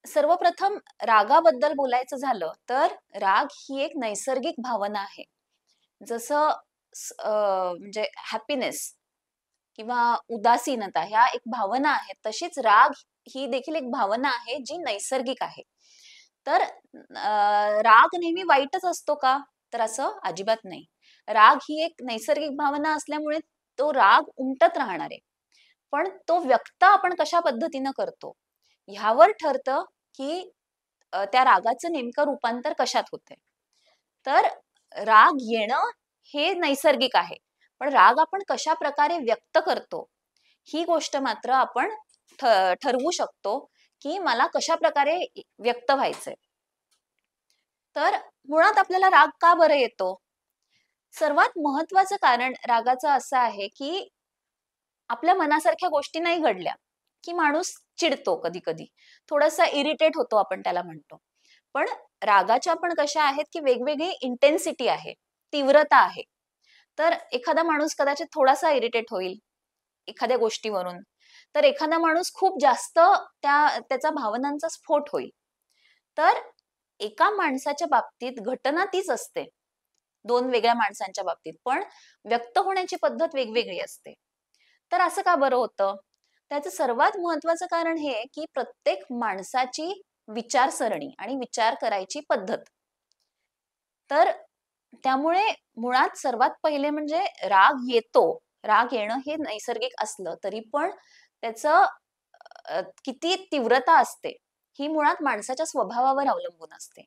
सर्वप्रथम रागाबद्दल बोलायचं झालं तर राग ही एक नैसर्गिक भावना आहे. जसं म्हणजे हॅपीनेस किंवा उदासीनता ह्या एक भावना आहेत, तशीच राग ही देखील एक भावना आहे जी नैसर्गिक आहे. तर राग नेहमी वाईटच असतो का? तर असं अजिबात नाही. राग ही एक नैसर्गिक भावना असल्यामुळे तो राग उमटत राहणार आहे. पण तो व्यक्त आपण कशा पद्धतीनं करतो, ह्यावर ठरतं की त्या रागाचं नेमकं रूपांतर कशात होतंय. तर राग येणं हे नैसर्गिक आहे. पण राग आपण कशा प्रकारे व्यक्त करतो, ही गोष्ट मात्र आपण ठरवू शकतो, की मला कशा प्रकारे व्यक्त व्हायचंय. तर मुळात आपल्याला राग का बरं येतो? सर्वात महत्वाचं कारण रागाचं असं आहे, की आपल्या मनासारख्या गोष्टी नाही घडल्या, की माणूस चिडतो कधी-कधी. थोडासा इरिटेट होतो आपण त्याला म्हणतो. पण रागाच्या पण कशा आहेत, की वेगवेगळी इंटेन्सिटी आहे, तीव्रता आहे. तर एखादा माणूस कदाचित थोडासा इरिटेट होईल एखाद्या गोष्टीवरून. तर एखादा माणूस खूप जास्त त्याचा भावनांचा स्फोट होईल. तर एका माणसाच्या बाबतीत घटना तीच असते. 2 वेगळ्या माणसांच्या बाबतीत. पण व्यक्त होण्याची पद्धत वेगवेगळी असते. तर असं का बरं होतं? त्याचं सर्वात महत्वाचं कारण हे, की प्रत्येक माणसाची विचारसरणी आणि विचार करायची पद्धत. तर त्यामुळे मुळात सर्वात पहिले म्हणजे राग येतो. राग येणं हे नैसर्गिक असलं तरी पण त्याचं किती तीव्रता असते, ही मुळात माणसाच्या स्वभावावर अवलंबून असते.